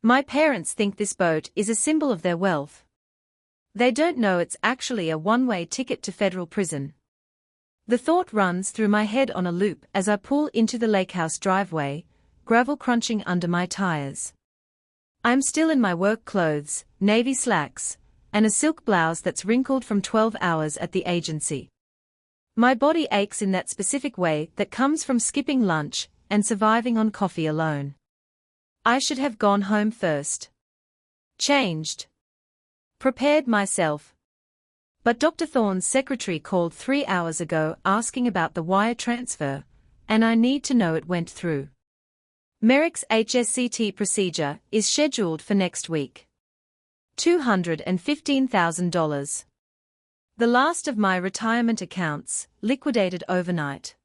My parents think this boat is a symbol of their wealth. They don't know it's actually a one-way ticket to federal prison. The thought runs through my head on a loop as I pull into the lakehouse driveway, gravel crunching under my tires. I'm still in my work clothes, navy slacks, and a silk blouse that's wrinkled from 12 hours at the agency. My body aches in that specific way that comes from skipping lunch and surviving on coffee alone. I should have gone home first. Changed. Prepared myself. But Dr. Thorne's secretary called 3 hours ago asking about the wire transfer, and I need to know it went through. Merrick's HSCT procedure is scheduled for next week. $215,000. The last of my retirement accounts, liquidated overnight.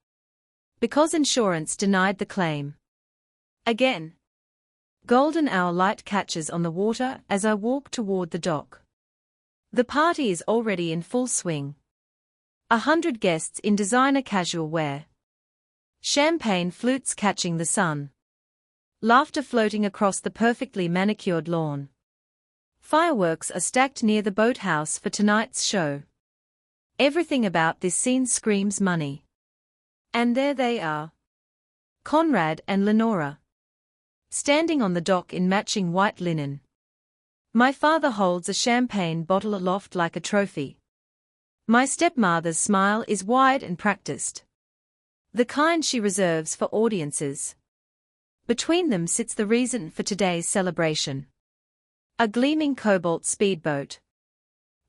Because insurance denied the claim. Again. Golden hour light catches on the water as I walk toward the dock. The party is already in full swing. 100 guests in designer casual wear. Champagne flutes catching the sun. Laughter floating across the perfectly manicured lawn. Fireworks are stacked near the boathouse for tonight's show. Everything about this scene screams money. And there they are. Conrad and Lenora. Standing on the dock in matching white linen. My father holds a champagne bottle aloft like a trophy. My stepmother's smile is wide and practiced. The kind she reserves for audiences. Between them sits the reason for today's celebration. A gleaming cobalt speedboat.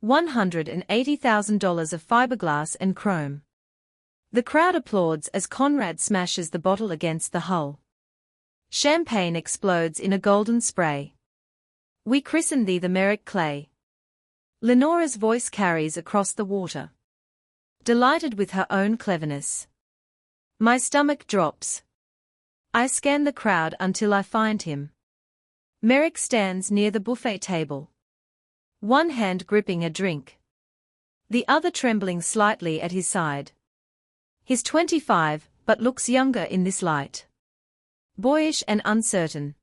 $180,000 of fiberglass and chrome. The crowd applauds as Conrad smashes the bottle against the hull. Champagne explodes in a golden spray. We christen thee the Merrick Clay. Lenora's voice carries across the water. Delighted with her own cleverness. My stomach drops. I scan the crowd until I find him. Merrick stands near the buffet table. One hand gripping a drink. The other trembling slightly at his side. He's 25, but looks younger in this light. Boyish and uncertain.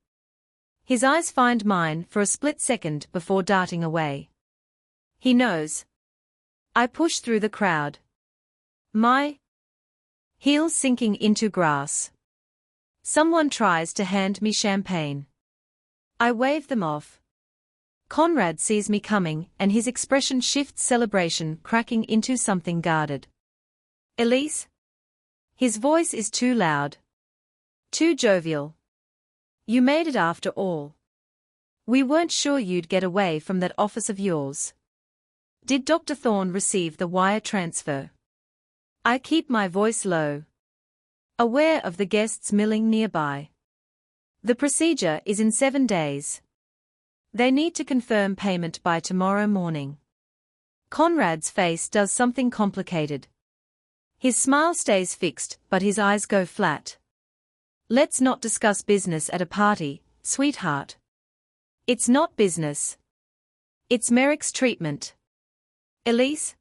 His eyes find mine for a split second before darting away. He knows. I push through the crowd. My heels sinking into grass. Someone tries to hand me champagne. I wave them off. Conrad sees me coming and his expression shifts, celebration cracking into something guarded. Elise? His voice is too loud. Too jovial. You made it after all. We weren't sure you'd get away from that office of yours. Did Dr. Thorne receive the wire transfer? I keep my voice low. Aware of the guests milling nearby. The procedure is in 7 days. They need to confirm payment by tomorrow morning. Conrad's face does something complicated. His smile stays fixed, but his eyes go flat. Let's not discuss business at a party, sweetheart. It's not business. It's Merrick's treatment. Elise?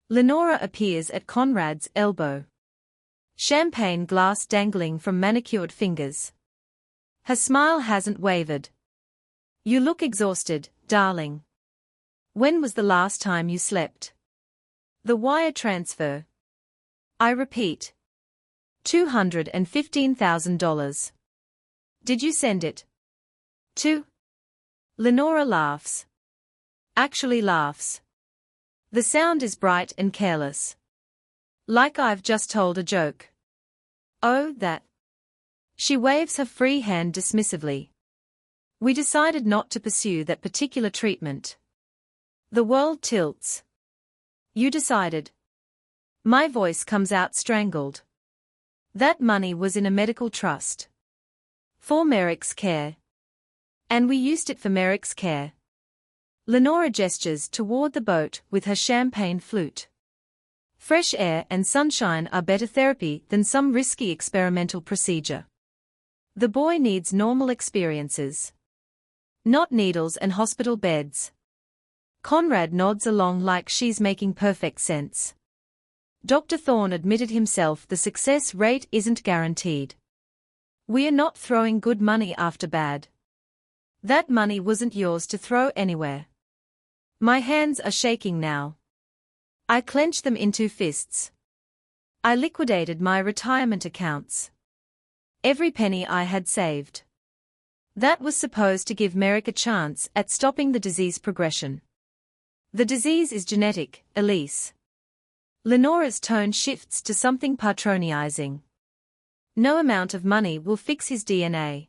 Lenora appears at Conrad's elbow. Champagne glass dangling from manicured fingers. Her smile hasn't wavered. You look exhausted, darling. When was the last time you slept? The wire transfer. I repeat. $215,000. Did you send it? To? Lenora laughs. Actually laughs. The sound is bright and careless. Like I've just told a joke. Oh, that. She waves her free hand dismissively. We decided not to pursue that particular treatment. The world tilts. You decided. My voice comes out strangled. That money was in a medical trust. For Merrick's care. And we used it for Merrick's care. Lenora gestures toward the boat with her champagne flute. Fresh air and sunshine are better therapy than some risky experimental procedure. The boy needs normal experiences. Not needles and hospital beds. Conrad nods along like she's making perfect sense. Dr. Thorne admitted himself the success rate isn't guaranteed. We are not throwing good money after bad. That money wasn't yours to throw anywhere. My hands are shaking now. I clenched them into fists. I liquidated my retirement accounts. Every penny I had saved. That was supposed to give Merrick a chance at stopping the disease progression. The disease is genetic, Elise. Lenora's tone shifts to something patronizing. No amount of money will fix his DNA.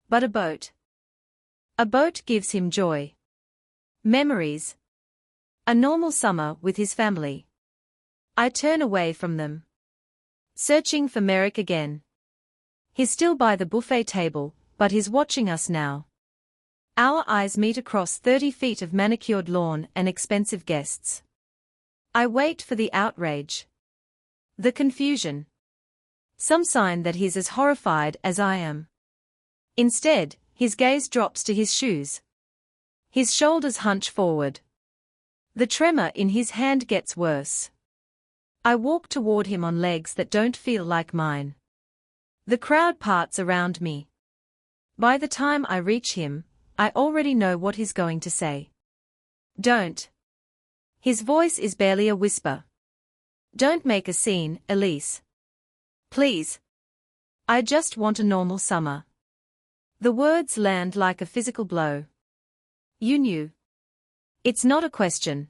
But a boat. A boat gives him joy. Memories. A normal summer with his family. I turn away from them. Searching for Merrick again. He's still by the buffet table, but he's watching us now. Our eyes meet across 30 feet of manicured lawn and expensive guests. I wait for the outrage. The confusion. Some sign that he's as horrified as I am. Instead, his gaze drops to his shoes. His shoulders hunch forward. The tremor in his hand gets worse. I walk toward him on legs that don't feel like mine. The crowd parts around me. By the time I reach him, I already know what he's going to say. Don't. His voice is barely a whisper. Don't make a scene, Elise. Please. I just want a normal summer. The words land like a physical blow. You knew. It's not a question.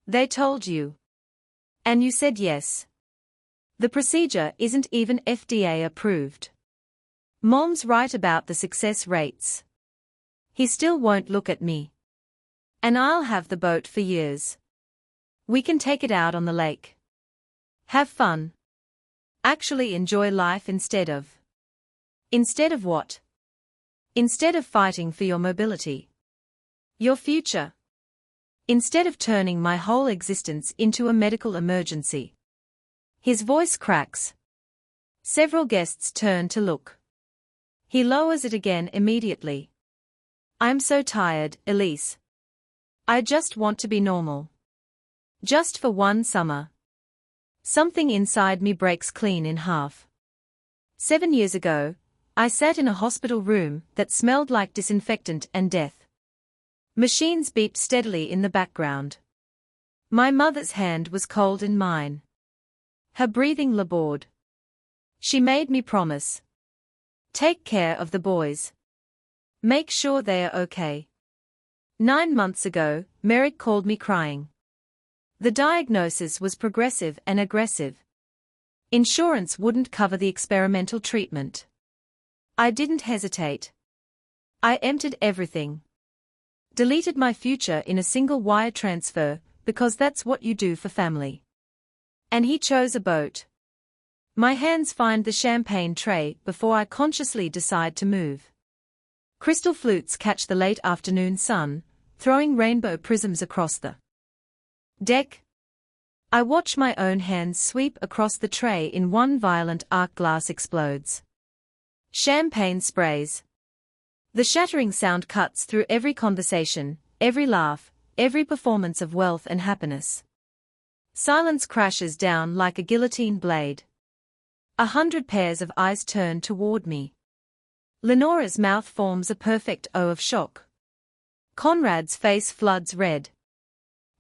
They told you. And you said yes. The procedure isn't even FDA approved. Mom's right about the success rates. He still won't look at me. And I'll have the boat for years. We can take it out on the lake. Have fun. Actually enjoy life instead of. Instead of what? Instead of fighting for your mobility. Your future. Instead of turning my whole existence into a medical emergency. His voice cracks. Several guests turn to look. He lowers it again immediately. I'm so tired, Elise. I just want to be normal. Just for one summer. Something inside me breaks clean in half. 7 years ago, I sat in a hospital room that smelled like disinfectant and death. Machines beeped steadily in the background. My mother's hand was cold in mine. Her breathing labored. She made me promise. Take care of the boys. Make sure they are okay. 9 months ago, Merrick called me crying. The diagnosis was progressive and aggressive. Insurance wouldn't cover the experimental treatment. I didn't hesitate. I emptied everything. Deleted my future in a single wire transfer, because that's what you do for family. And he chose a boat. My hands find the champagne tray before I consciously decide to move. Crystal flutes catch the late afternoon sun, throwing rainbow prisms across the deck. I watch my own hands sweep across the tray in one violent arc. Glass explodes. Champagne sprays. The shattering sound cuts through every conversation, every laugh, every performance of wealth and happiness. Silence crashes down like a guillotine blade. 100 pairs of eyes turn toward me. Lenora's mouth forms a perfect O of shock. Conrad's face floods red.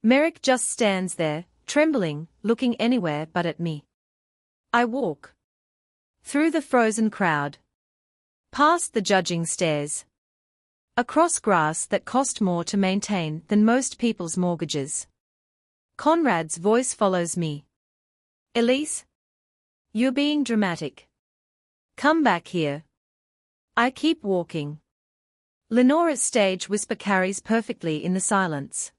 Merrick just stands there, trembling, looking anywhere but at me. I walk through the frozen crowd. Past the judging stairs. Across grass that cost more to maintain than most people's mortgages. Conrad's voice follows me. Elise? You're being dramatic. Come back here. I keep walking. Lenora's stage whisper carries perfectly in the silence.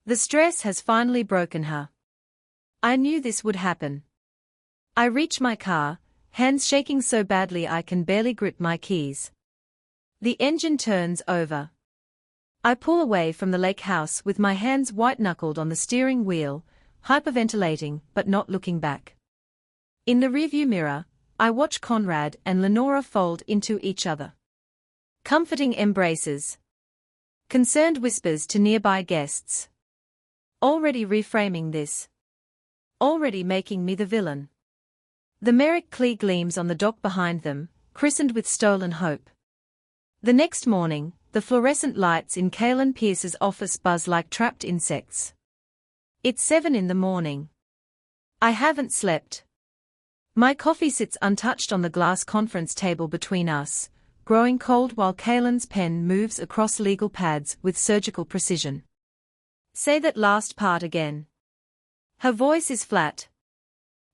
The stress has finally broken her. I knew this would happen. I reach my car, hands shaking so badly I can barely grip my keys. The engine turns over. I pull away from the lakehouse with my hands white-knuckled on the steering wheel, hyperventilating but not looking back. In the rearview mirror, I watch Conrad and Lenora fold into each other. Comforting embraces. Concerned whispers to nearby guests. Already reframing this. Already making me the villain. The Merrick Clee gleams on the dock behind them, christened with stolen hope. The next morning, the fluorescent lights in Kaylin Pierce's office buzz like trapped insects. It's 7 in the morning. I haven't slept. My coffee sits untouched on the glass conference table between us, growing cold while Kaylin's pen moves across legal pads with surgical precision. Say that last part again. Her voice is flat.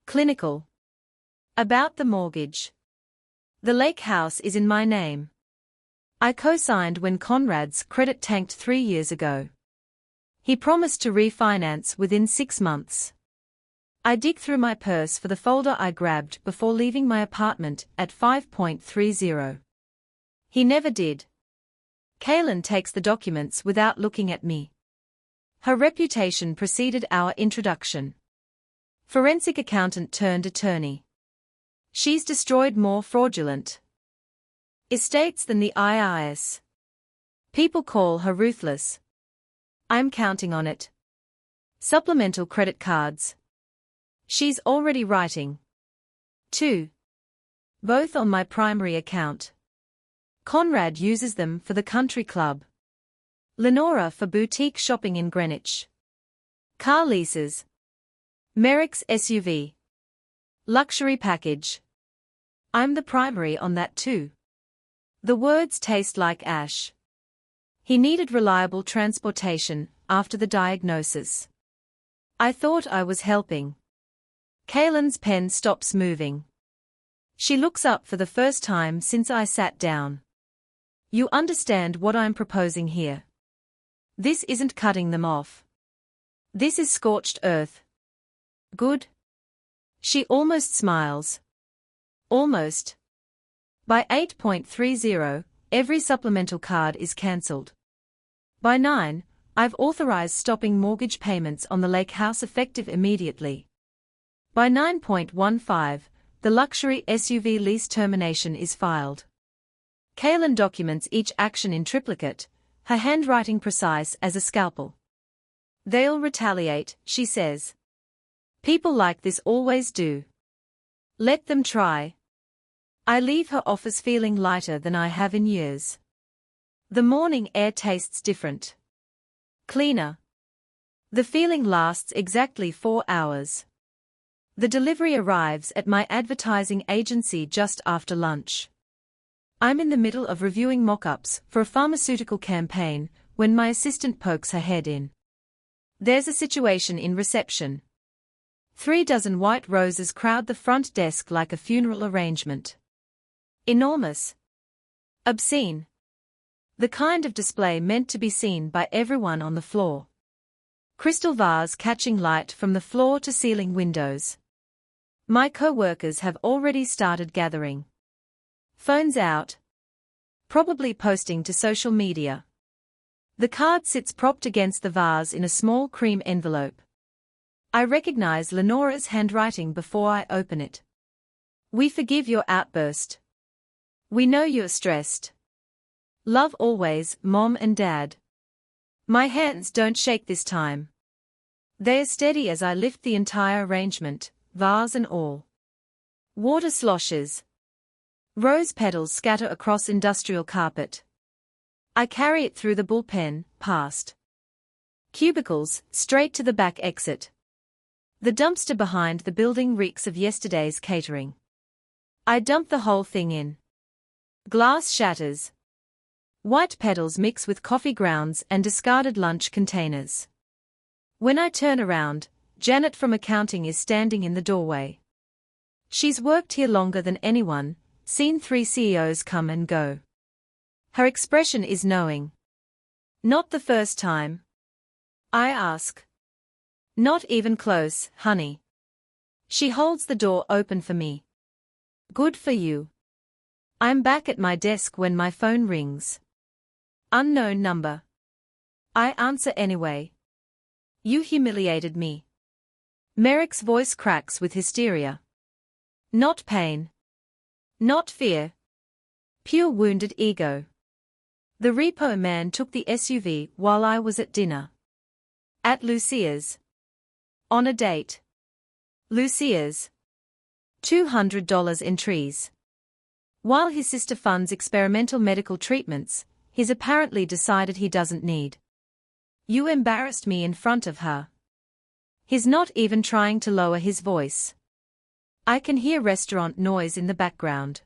Clinical. About the mortgage. The lakehouse is in my name. I co-signed when Conrad's credit tanked 3 years ago. He promised to refinance within 6 months. I dig through my purse for the folder I grabbed before leaving my apartment at 5:30. He never did. Kaylin takes the documents without looking at me. Her reputation preceded our introduction. Forensic accountant turned attorney. She's destroyed more fraudulent estates than the IRS. People call her ruthless. I'm counting on it. Supplemental credit cards. She's already writing. 2. Both on my primary account. Conrad uses them for the country club. Lenora for boutique shopping in Greenwich. Car leases. Merrick's SUV. Luxury package. I'm the primary on that too. The words taste like ash. He needed reliable transportation after the diagnosis. I thought I was helping. Kaylin's pen stops moving. She looks up for the first time since I sat down. You understand what I'm proposing here. This isn't cutting them off. This is scorched earth. Good? She almost smiles. Almost. By 8:30, every supplemental card is cancelled. By 9, I've authorized stopping mortgage payments on the lakehouse effective immediately. By 9:15, the luxury SUV lease termination is filed. Kaylin documents each action in triplicate, her handwriting precise as a scalpel. They'll retaliate, she says. People like this always do. Let them try. I leave her office feeling lighter than I have in years. The morning air tastes different. Cleaner. The feeling lasts exactly 4 hours. The delivery arrives at my advertising agency just after lunch. I'm in the middle of reviewing mock-ups for a pharmaceutical campaign when my assistant pokes her head in. There's a situation in reception. 3 dozen white roses crowd the front desk like a funeral arrangement. Enormous. Obscene. The kind of display meant to be seen by everyone on the floor. Crystal vase catching light from the floor-to-ceiling windows. My co-workers have already started gathering. Phones out. Probably posting to social media. The card sits propped against the vase in a small cream envelope. I recognize Lenora's handwriting before I open it. We forgive your outburst. We know you're stressed. Love always, Mom and Dad. My hands don't shake this time. They're steady as I lift the entire arrangement, vase and all. Water sloshes. Rose petals scatter across industrial carpet. I carry it through the bullpen, past cubicles, straight to the back exit. The dumpster behind the building reeks of yesterday's catering. I dump the whole thing in. Glass shatters. White petals mix with coffee grounds and discarded lunch containers. When I turn around, Janet from accounting is standing in the doorway. She's worked here longer than anyone, seen 3 CEOs come and go. Her expression is knowing. Not the first time. I ask. Not even close, honey. She holds the door open for me. Good for you. I'm back at my desk when my phone rings. Unknown number. I answer anyway. You humiliated me. Merrick's voice cracks with hysteria. Not pain. Not fear. Pure wounded ego. The repo man took the SUV while I was at dinner. At Lucia's. On a date. Lucia's. $200 entries. While his sister funds experimental medical treatments, he's apparently decided he doesn't need. You embarrassed me in front of her. He's not even trying to lower his voice. I can hear restaurant noise in the background.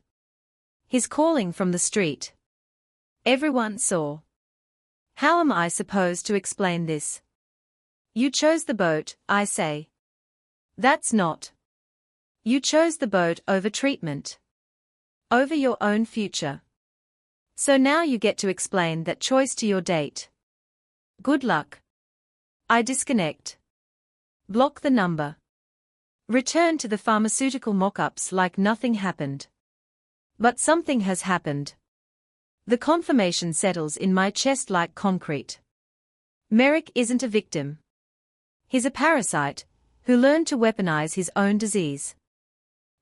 He's calling from the street. Everyone saw. How am I supposed to explain this? You chose the boat, I say. That's not. You chose the boat over treatment. Over your own future. So now you get to explain that choice to your date. Good luck. I disconnect. Block the number. Return to the pharmaceutical mock-ups like nothing happened. But something has happened. The confirmation settles in my chest like concrete. Merrick isn't a victim. He's a parasite, who learned to weaponize his own disease.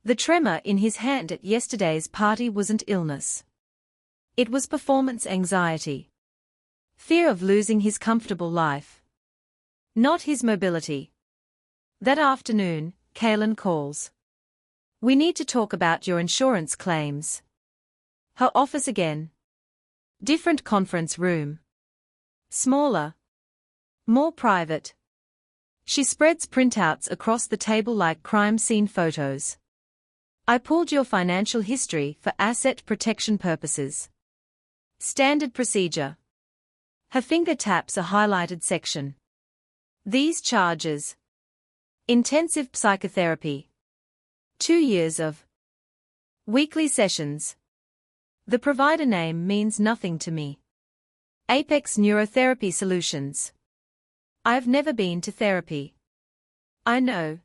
The tremor in his hand at yesterday's party wasn't illness. It was performance anxiety. Fear of losing his comfortable life. Not his mobility. That afternoon, Kaylin calls. We need to talk about your insurance claims. Her office again. Different conference room. Smaller. More private. She spreads printouts across the table like crime scene photos. I pulled your financial history for asset protection purposes. Standard procedure. Her finger taps a highlighted section. These charges. Intensive psychotherapy. 2 years of weekly sessions. The provider name means nothing to me. Apex Neurotherapy Solutions. I've never been to therapy. I know.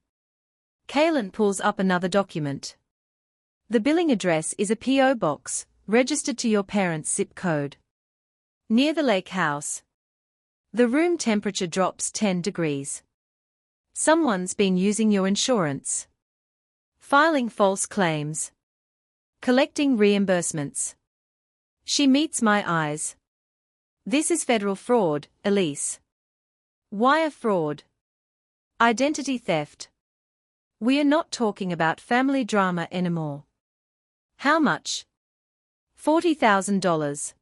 Kaylin pulls up another document. The billing address is a P.O. box, registered to your parents' zip code. Near the lakehouse. The room temperature drops 10 degrees. Someone's been using your insurance. Filing false claims. Collecting reimbursements. She meets my eyes. This is federal fraud, Elise. Wire fraud. Identity theft. We are not talking about family drama anymore. How much? $40,000.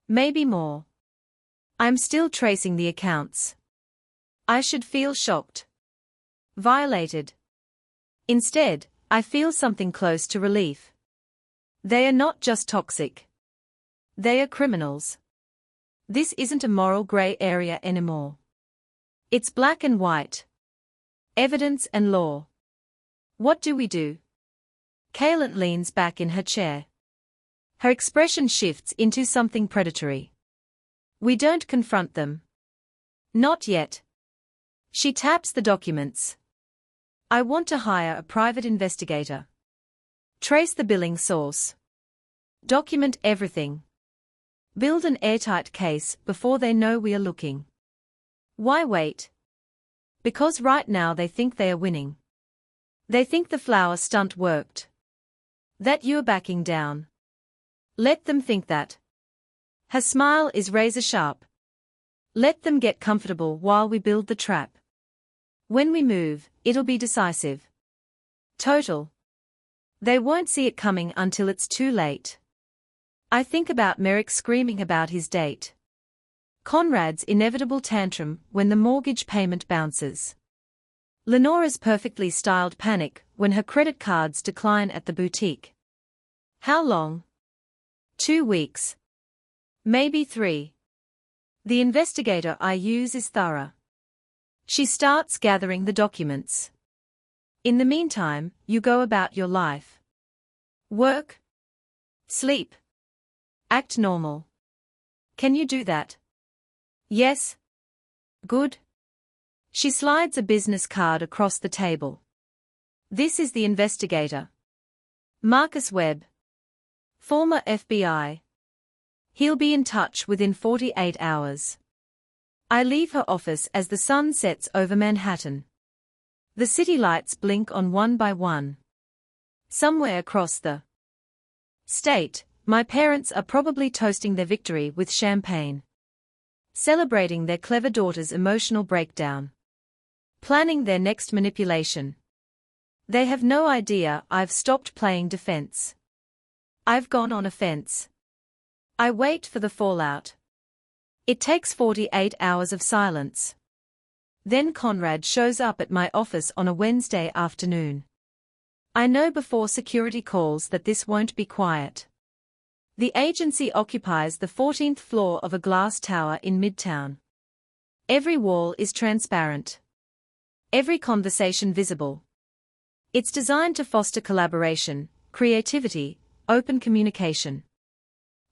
Maybe more. I'm still tracing the accounts. I should feel shocked. Violated. Instead, I feel something close to relief. They are not just toxic. They are criminals. This isn't a moral gray area anymore. It's black and white. Evidence and law. What do we do? Kaylin leans back in her chair. Her expression shifts into something predatory. We don't confront them. Not yet. She taps the documents. I want to hire a private investigator. Trace the billing source. Document everything. Build an airtight case before they know we are looking. Why wait? Because right now they think they are winning. They think the flower stunt worked. That you're backing down. Let them think that. Her smile is razor sharp. Let them get comfortable while we build the trap. When we move, it'll be decisive. Total. They won't see it coming until it's too late. I think about Merrick screaming about his date. Conrad's inevitable tantrum when the mortgage payment bounces. Lenora's perfectly styled panic when her credit cards decline at the boutique. How long? 2 weeks. Maybe 3. The investigator I use is thorough. She starts gathering the documents. In the meantime, you go about your life. Work. Sleep. Act normal. Can you do that? Yes. Good. She slides a business card across the table. This is the investigator. Marcus Webb. Former FBI. He'll be in touch within 48 hours. I leave her office as the sun sets over Manhattan. The city lights blink on one by one. Somewhere across the state, my parents are probably toasting their victory with champagne. Celebrating their clever daughter's emotional breakdown. Planning their next manipulation. They have no idea I've stopped playing defense. I've gone on a fence. I wait for the fallout. It takes 48 hours of silence. Then Conrad shows up at my office on a Wednesday afternoon. I know before security calls that this won't be quiet. The agency occupies the 14th floor of a glass tower in Midtown. Every wall is transparent. Every conversation visible. It's designed to foster collaboration, creativity, open communication.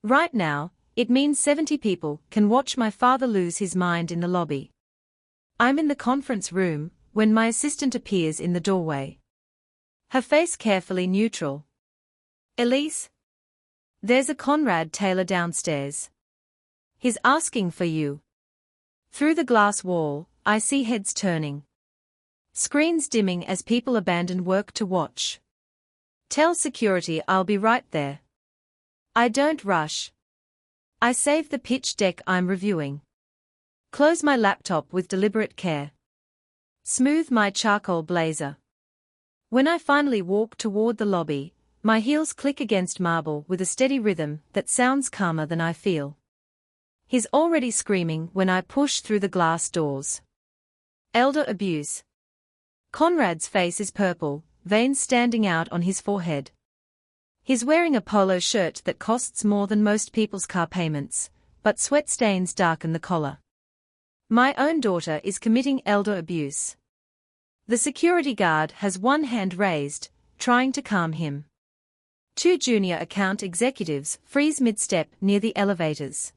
Right now, it means 70 people can watch my father lose his mind in the lobby. I'm in the conference room when my assistant appears in the doorway. Her face carefully neutral. Elise? There's a Conrad Taylor downstairs. He's asking for you. Through the glass wall, I see heads turning. Screens dimming as people abandon work to watch. Tell security I'll be right there. I don't rush. I save the pitch deck I'm reviewing. Close my laptop with deliberate care. Smooth my charcoal blazer. When I finally walk toward the lobby, my heels click against marble with a steady rhythm that sounds calmer than I feel. He's already screaming when I push through the glass doors. Elder abuse. Conrad's face is purple, veins standing out on his forehead. He's wearing a polo shirt that costs more than most people's car payments, but sweat stains darken the collar. My own daughter is committing elder abuse. The security guard has one hand raised, trying to calm him. Two junior account executives freeze mid-step near the elevators.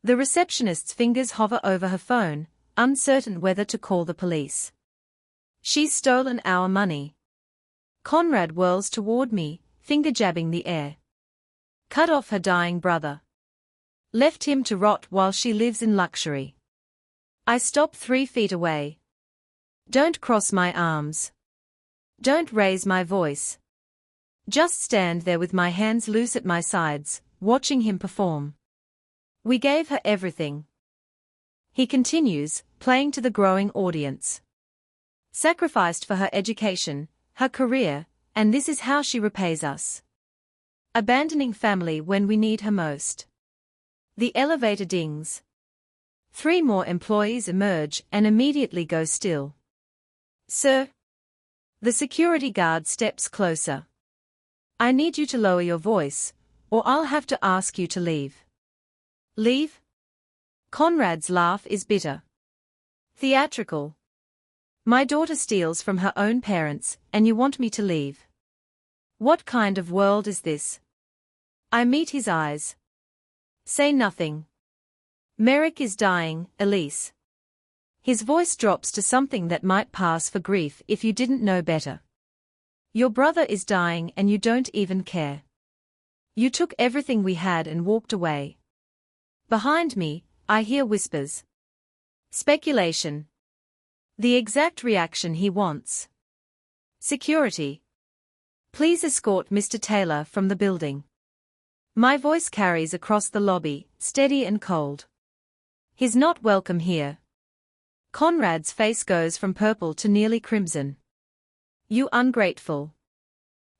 The receptionist's fingers hover over her phone, uncertain whether to call the police. She's stolen our money. Conrad whirls toward me, finger jabbing the air. Cut off her dying brother. Left him to rot while she lives in luxury. I stop 3 feet away. Don't cross my arms. Don't raise my voice. Just stand there with my hands loose at my sides, watching him perform. We gave her everything. He continues, playing to the growing audience. Sacrificed for her education, her career, and this is how she repays us. Abandoning family when we need her most. The elevator dings. 3 more employees emerge and immediately go still. Sir? The security guard steps closer. I need you to lower your voice, or I'll have to ask you to leave. Leave? Conrad's laugh is bitter. Theatrical. My daughter steals from her own parents, and you want me to leave? What kind of world is this? I meet his eyes. Say nothing. Merrick is dying, Elise. His voice drops to something that might pass for grief if you didn't know better. Your brother is dying and you don't even care. You took everything we had and walked away. Behind me, I hear whispers. Speculation. The exact reaction he wants. Security. Please escort Mr. Taylor from the building. My voice carries across the lobby, steady and cold. He's not welcome here. Conrad's face goes from purple to nearly crimson. You ungrateful.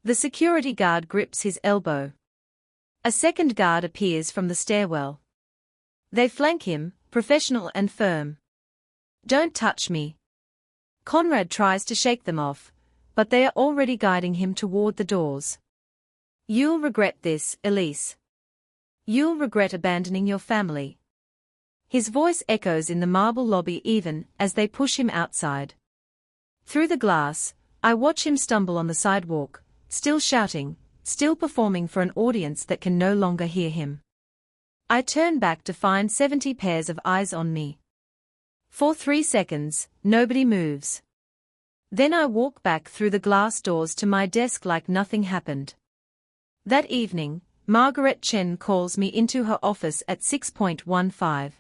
The security guard grips his elbow. A second guard appears from the stairwell. They flank him, professional and firm. Don't touch me. Conrad tries to shake them off, but they are already guiding him toward the doors. You'll regret this, Elise. You'll regret abandoning your family. His voice echoes in the marble lobby even as they push him outside. Through the glass, I watch him stumble on the sidewalk, still shouting, still performing for an audience that can no longer hear him. I turn back to find 70 pairs of eyes on me. For 3 seconds, nobody moves. Then I walk back through the glass doors to my desk like nothing happened. That evening, Margaret Chen calls me into her office at 6:15.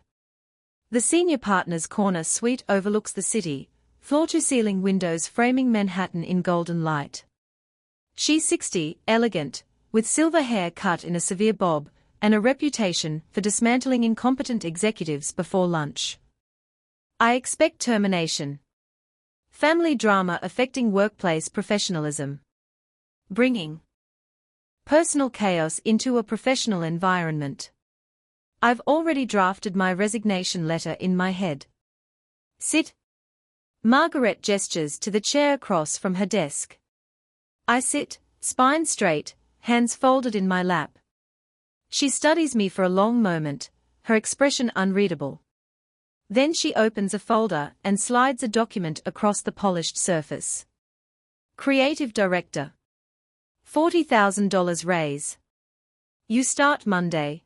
The senior partner's corner suite overlooks the city, floor-to-ceiling windows framing Manhattan in golden light. She's 60, elegant, with silver hair cut in a severe bob, and a reputation for dismantling incompetent executives before lunch. I expect termination. Family drama affecting workplace professionalism. Bringing Personal chaos into a professional environment. I've already drafted my resignation letter in my head. Sit. Margaret gestures to the chair across from her desk. I sit, spine straight, hands folded in my lap. She studies me for a long moment, her expression unreadable. Then she opens a folder and slides a document across the polished surface. Creative Director. $40,000 raise. You start Monday.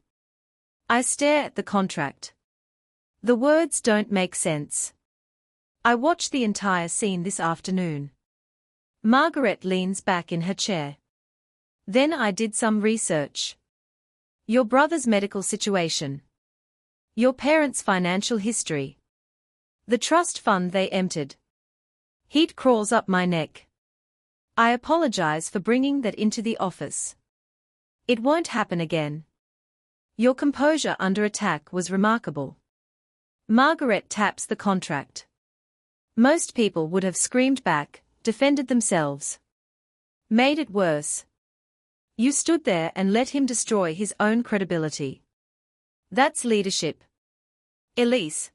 I stare at the contract. The words don't make sense. I watched the entire scene this afternoon. Margaret leans back in her chair. Then I did some research. Your brother's medical situation. Your parents' financial history. The trust fund they emptied. Heat crawls up my neck. I apologize for bringing that into the office. It won't happen again. Your composure under attack was remarkable. Margaret taps the contract. Most people would have screamed back, defended themselves. Made it worse. You stood there and let him destroy his own credibility. That's leadership. Elise.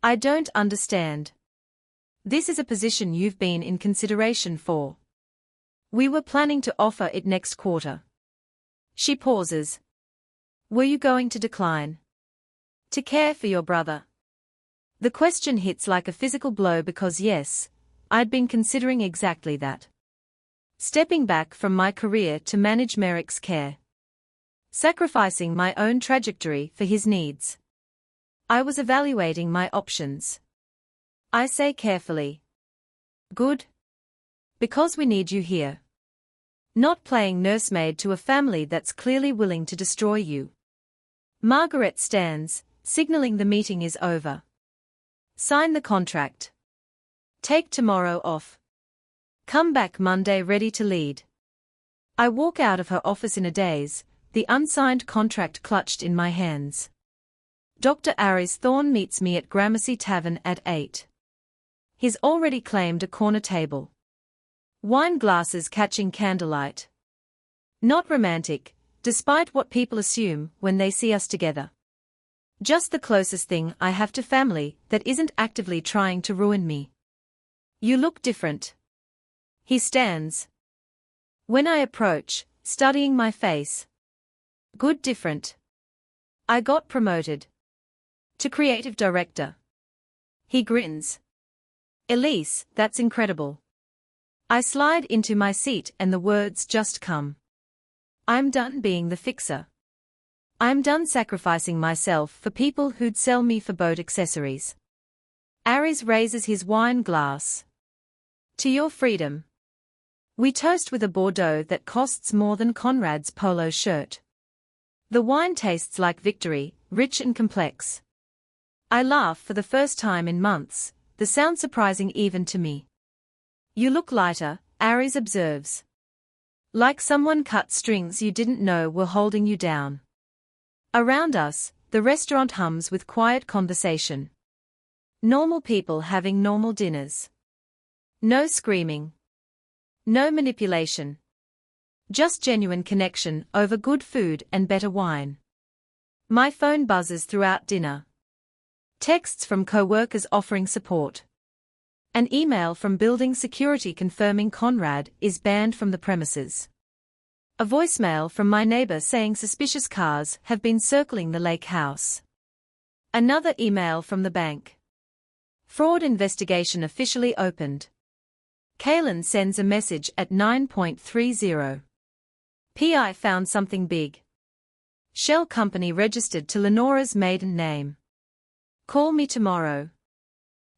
I don't understand. This is a position you've been in consideration for. We were planning to offer it next quarter. She pauses. Were you going to decline? To care for your brother? The question hits like a physical blow because yes, I'd been considering exactly that. Stepping back from my career to manage Merrick's care. Sacrificing my own trajectory for his needs. I was evaluating my options. I say carefully. Good. Because we need you here. Not playing nursemaid to a family that's clearly willing to destroy you. Margaret stands, signaling the meeting is over. Sign the contract. Take tomorrow off. Come back Monday ready to lead. I walk out of her office in a daze, the unsigned contract clutched in my hands. Dr. Aries Thorne meets me at Gramercy Tavern at 8. He's already claimed a corner table. Wine glasses catching candlelight. Not romantic, despite what people assume when they see us together. Just the closest thing I have to family that isn't actively trying to ruin me. You look different. He stands. When I approach, studying my face. Good different. I got promoted. To creative director. He grins. Elise, that's incredible. I slide into my seat and the words just come. I'm done being the fixer. I'm done sacrificing myself for people who'd sell me for boat accessories. Aries raises his wine glass. To your freedom. We toast with a Bordeaux that costs more than Conrad's polo shirt. The wine tastes like victory, rich and complex. I laugh for the first time in months, the sound surprising even to me. You look lighter, Aries observes. Like someone cut strings you didn't know were holding you down. Around us, the restaurant hums with quiet conversation. Normal people having normal dinners. No screaming. No manipulation. Just genuine connection over good food and better wine. My phone buzzes throughout dinner. Texts from co-workers offering support. An email from building security confirming Conrad is banned from the premises. A voicemail from my neighbor saying suspicious cars have been circling the lake house. Another email from the bank. Fraud investigation officially opened. Kaylin sends a message at 9:30. PI found something big. Shell company registered to Lenora's maiden name. Call me tomorrow.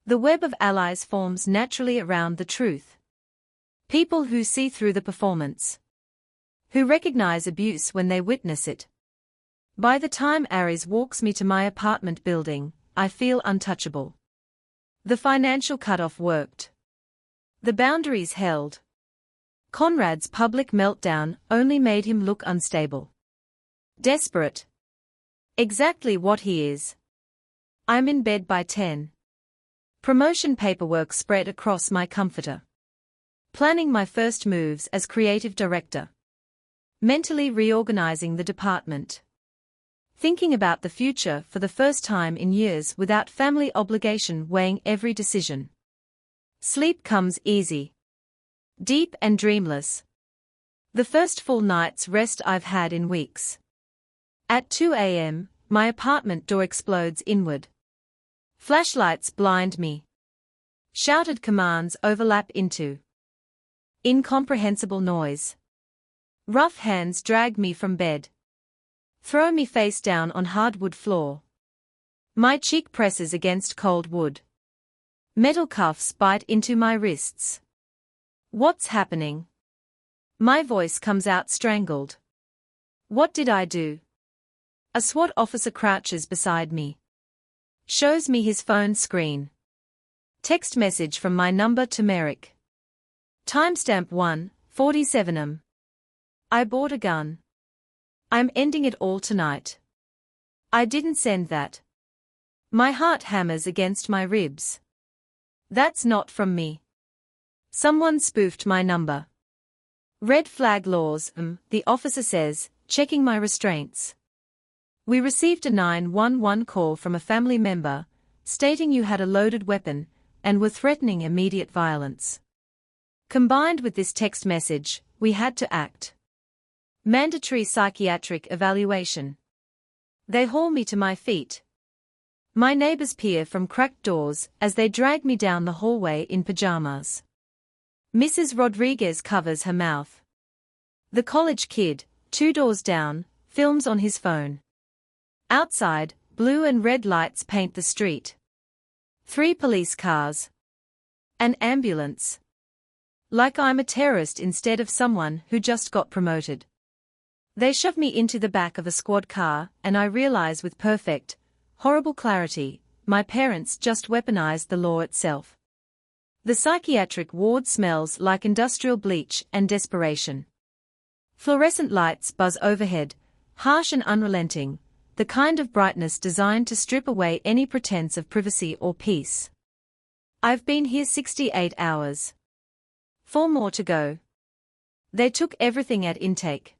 The web of allies forms naturally around the truth. People who see through the performance. Who recognize abuse when they witness it. By the time Aries walks me to my apartment building, I feel untouchable. The financial cutoff worked. The boundaries held. Conrad's public meltdown only made him look unstable. Desperate. Exactly what he is. I'm in bed by 10. Promotion paperwork spread across my comforter. Planning my first moves as creative director. Mentally reorganizing the department. Thinking about the future for the first time in years without family obligation weighing every decision. Sleep comes easy. Deep and dreamless. The first full night's rest I've had in weeks. At 2 a.m., my apartment door explodes inward. Flashlights blind me. Shouted commands overlap into incomprehensible noise. Rough hands drag me from bed. Throw me face down on hardwood floor. My cheek presses against cold wood. Metal cuffs bite into my wrists. What's happening? My voice comes out strangled. What did I do? A SWAT officer crouches beside me. Shows me his phone screen. Text message from my number to Merrick. Timestamp 1:47 am. I bought a gun. I'm ending it all tonight. I didn't send that. My heart hammers against my ribs. That's not from me. Someone spoofed my number. Red flag laws, the officer says, checking my restraints. We received a 911 call from a family member, stating you had a loaded weapon, and were threatening immediate violence. Combined with this text message, we had to act. Mandatory psychiatric evaluation. They haul me to my feet. My neighbors peer from cracked doors as they drag me down the hallway in pajamas. Mrs. Rodriguez covers her mouth. The college kid, 2 doors down, films on his phone. Outside, blue and red lights paint the street. 3 police cars. An ambulance. Like I'm a terrorist instead of someone who just got promoted. They shove me into the back of a squad car, and I realize with perfect, horrible clarity, my parents just weaponized the law itself. The psychiatric ward smells like industrial bleach and desperation. Fluorescent lights buzz overhead, harsh and unrelenting, the kind of brightness designed to strip away any pretense of privacy or peace. I've been here 68 hours. 4 more to go. They took everything at intake.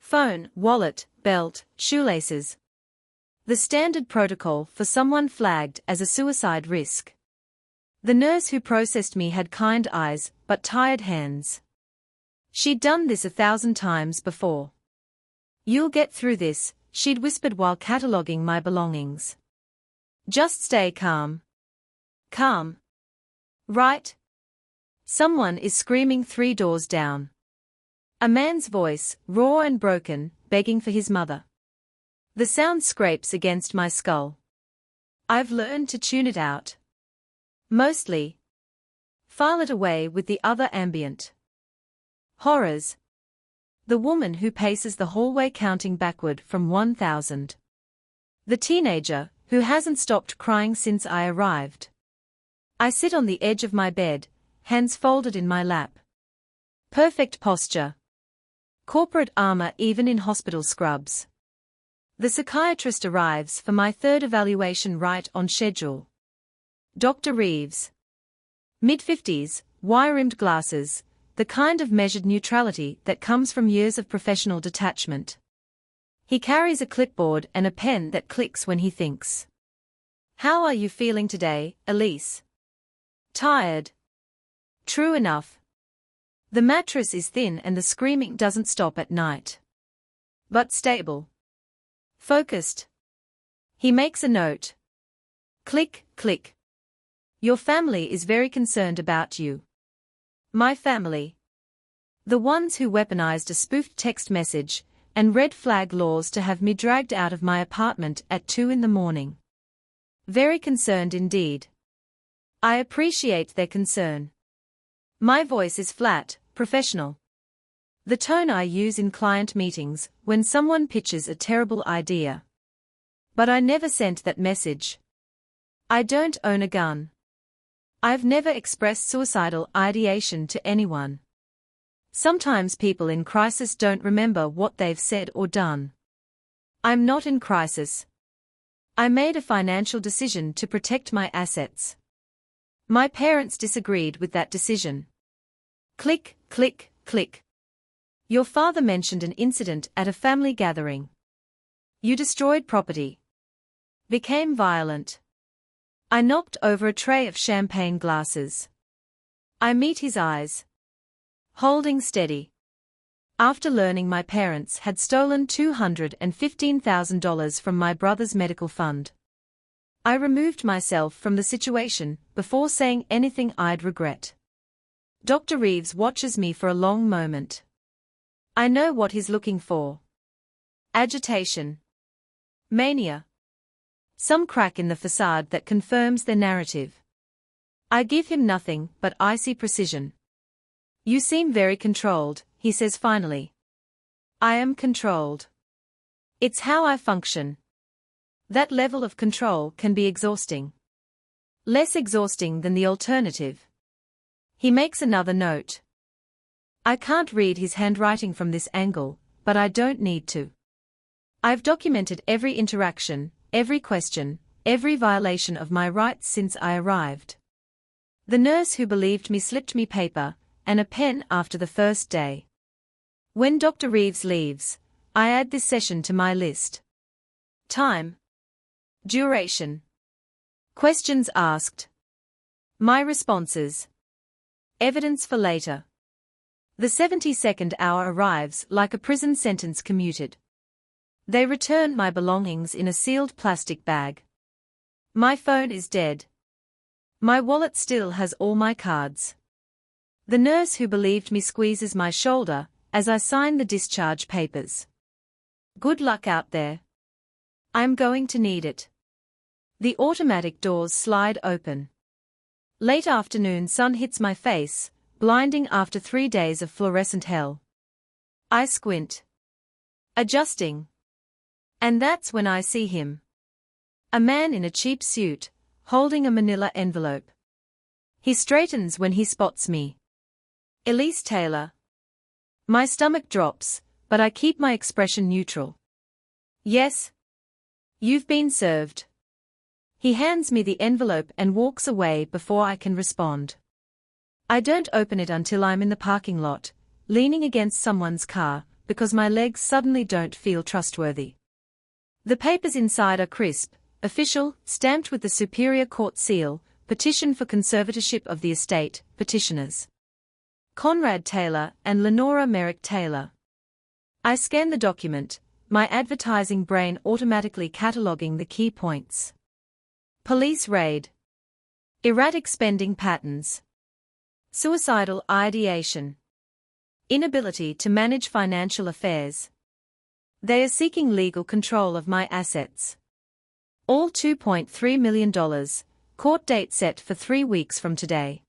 Phone, wallet, belt, shoelaces. The standard protocol for someone flagged as a suicide risk. The nurse who processed me had kind eyes, but tired hands. She'd done this 1,000 times before. You'll get through this, she'd whispered while cataloguing my belongings. Just stay calm. Calm. Right? Someone is screaming 3 doors down. A man's voice, raw and broken, begging for his mother. The sound scrapes against my skull. I've learned to tune it out. Mostly. File it away with the other ambient horrors. The woman who paces the hallway counting backward from 1,000. The teenager, who hasn't stopped crying since I arrived. I sit on the edge of my bed, hands folded in my lap. Perfect posture. Corporate armor even in hospital scrubs. The psychiatrist arrives for my 3rd evaluation right on schedule. Dr. Reeves. Mid-50s, wire-rimmed glasses, the kind of measured neutrality that comes from years of professional detachment. He carries a clipboard and a pen that clicks when he thinks. How are you feeling today, Elise? Tired. True enough. The mattress is thin and the screaming doesn't stop at night. But stable. Focused. He makes a note. Click, click. Your family is very concerned about you. My family. The ones who weaponized a spoofed text message and red flag laws to have me dragged out of my apartment at 2 in the morning. Very concerned indeed. I appreciate their concern. My voice is flat, professional. The tone I use in client meetings when someone pitches a terrible idea. But I never sent that message. I don't own a gun. I've never expressed suicidal ideation to anyone. Sometimes people in crisis don't remember what they've said or done. I'm not in crisis. I made a financial decision to protect my assets. My parents disagreed with that decision. Click, click, click. Your father mentioned an incident at a family gathering. You destroyed property. Became violent. I knocked over a tray of champagne glasses. I meet his eyes. Holding steady. After learning my parents had stolen $215,000 from my brother's medical fund, I removed myself from the situation before saying anything I'd regret. Dr. Reeves watches me for a long moment. I know what he's looking for. Agitation. Mania. Some crack in the facade that confirms their narrative. I give him nothing but icy precision. You seem very controlled, he says finally. I am controlled. It's how I function. That level of control can be exhausting. Less exhausting than the alternative. He makes another note. I can't read his handwriting from this angle, but I don't need to. I've documented every interaction, every question, every violation of my rights since I arrived. The nurse who believed me slipped me paper and a pen after the first day. When Dr. Reeves leaves, I add this session to my list. Time. Duration. Questions asked. My responses. Evidence for later. The 72nd hour arrives like a prison sentence commuted. They return my belongings in a sealed plastic bag. My phone is dead. My wallet still has all my cards. The nurse who believed me squeezes my shoulder as I sign the discharge papers. Good luck out there. I'm going to need it. The automatic doors slide open. Late afternoon sun hits my face, blinding after 3 days of fluorescent hell. I squint. Adjusting. And that's when I see him. A man in a cheap suit, holding a manila envelope. He straightens when he spots me. Elise Taylor. My stomach drops, but I keep my expression neutral. Yes. You've been served. He hands me the envelope and walks away before I can respond. I don't open it until I'm in the parking lot, leaning against someone's car, because my legs suddenly don't feel trustworthy. The papers inside are crisp, official, stamped with the Superior Court seal, petition for conservatorship of the estate, petitioners. Conrad Taylor and Lenora Merrick Taylor. I scan the document, my advertising brain automatically cataloguing the key points. Police raid. Erratic spending patterns. Suicidal ideation. Inability to manage financial affairs. They are seeking legal control of my assets. All $2.3 million, court date set for 3 weeks from today.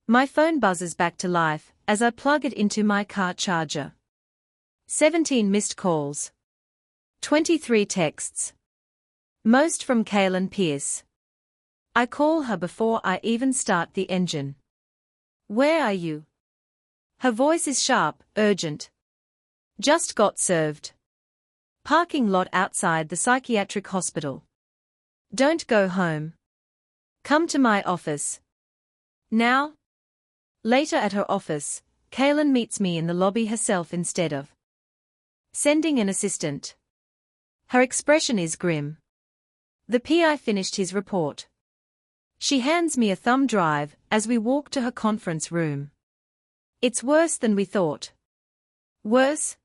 My phone buzzes back to life as I plug it into my car charger. 17 missed calls. 23 texts. Most from Kaylin Pierce. I call her before I even start the engine. Where are you? Her voice is sharp, urgent. Just got served. Parking lot outside the psychiatric hospital. Don't go home. Come to my office. Now? Later at her office, Kaylin meets me in the lobby herself instead of sending an assistant. Her expression is grim. The PI finished his report. She hands me a thumb drive as we walk to her conference room. It's worse than we thought. Worse?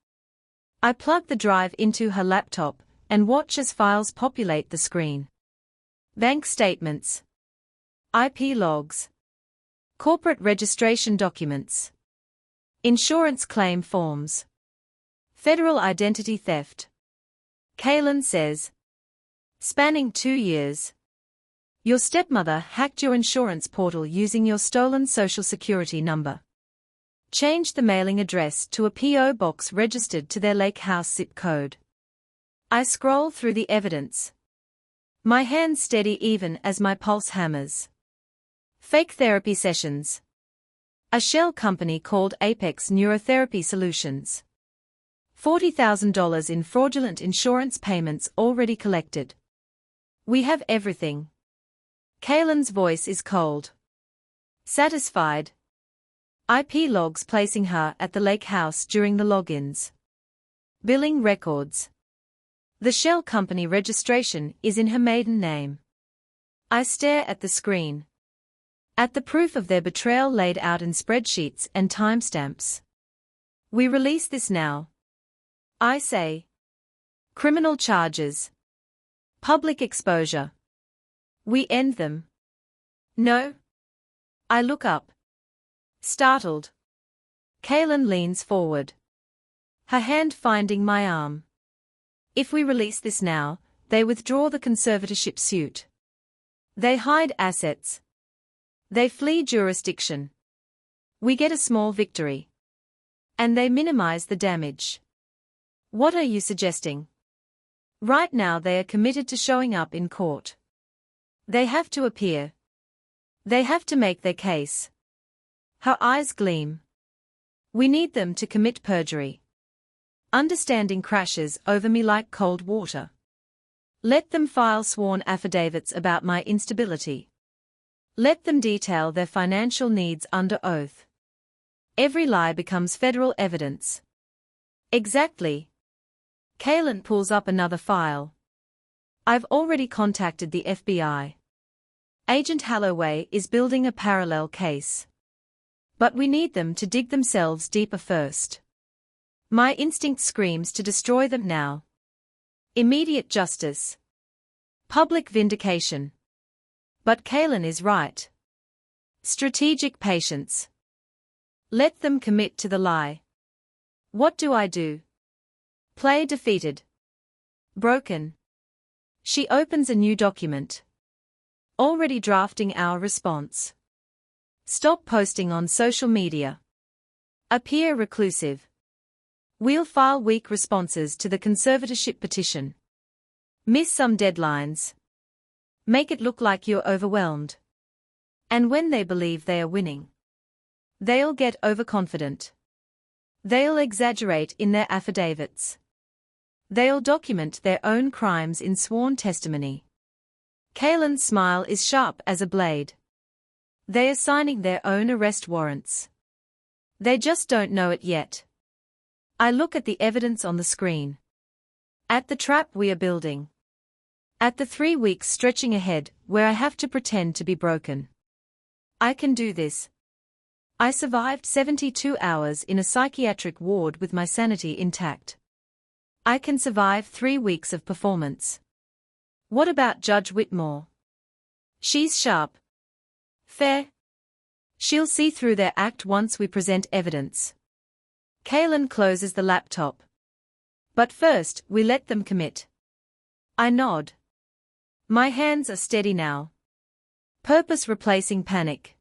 I plug the drive into her laptop and watch as files populate the screen. Bank statements. IP logs. Corporate registration documents. Insurance claim forms. Federal identity theft. Kaylin says. Spanning 2 years. Your stepmother hacked your insurance portal using your stolen social security number. Changed the mailing address to a P.O. box registered to their lakehouse zip code. I scroll through the evidence. My hands steady even as my pulse hammers. Fake therapy sessions. A shell company called Apex Neurotherapy Solutions. $40,000 in fraudulent insurance payments already collected. We have everything. Kaylin's voice is cold. Satisfied. IP logs placing her at the lakehouse during the logins. Billing records. The shell company registration is in her maiden name. I stare at the screen. At the proof of their betrayal laid out in spreadsheets and timestamps. We release this now. I say. Criminal charges. Public exposure. We end them. No. I look up. Startled. Kaylin leans forward. Her hand finding my arm. If we release this now, they withdraw the conservatorship suit. They hide assets. They flee jurisdiction. We get a small victory. And they minimize the damage. What are you suggesting? Right now they are committed to showing up in court. They have to appear. They have to make their case. Her eyes gleam. We need them to commit perjury. Understanding crashes over me like cold water. Let them file sworn affidavits about my instability. Let them detail their financial needs under oath. Every lie becomes federal evidence. Exactly. Kaylin pulls up another file. I've already contacted the FBI. Agent Holloway is building a parallel case. But we need them to dig themselves deeper first. My instinct screams to destroy them now. Immediate justice. Public vindication. But Kaylin is right. Strategic patience. Let them commit to the lie. What do I do? Play defeated. Broken. She opens a new document. Already drafting our response. Stop posting on social media. Appear reclusive. We'll file weak responses to the conservatorship petition. Miss some deadlines. Make it look like you're overwhelmed. And when they believe they are winning, they'll get overconfident. They'll exaggerate in their affidavits. They'll document their own crimes in sworn testimony. Kaylin's smile is sharp as a blade. They are signing their own arrest warrants. They just don't know it yet. I look at the evidence on the screen. At the trap we are building. At the 3 weeks stretching ahead where I have to pretend to be broken. I can do this. I survived 72 hours in a psychiatric ward with my sanity intact. I can survive 3 weeks of performance. What about Judge Whitmore? She's sharp. Fair. She'll see through their act once we present evidence. Kaylin closes the laptop. But first, we let them commit. I nod. My hands are steady now. Purpose replacing panic.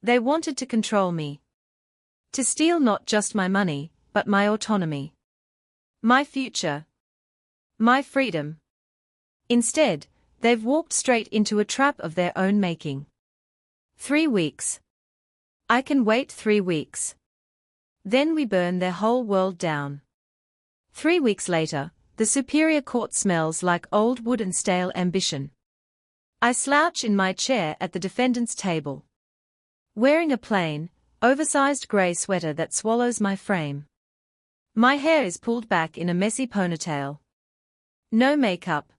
They wanted to control me. To steal not just my money, but my autonomy. My future. My freedom. Instead, they've walked straight into a trap of their own making. 3 weeks. I can wait 3 weeks. Then we burn their whole world down. 3 weeks later, the Superior Court smells like old wood and stale ambition. I slouch in my chair at the defendant's table. Wearing a plain, oversized grey sweater that swallows my frame. My hair is pulled back in a messy ponytail. No makeup.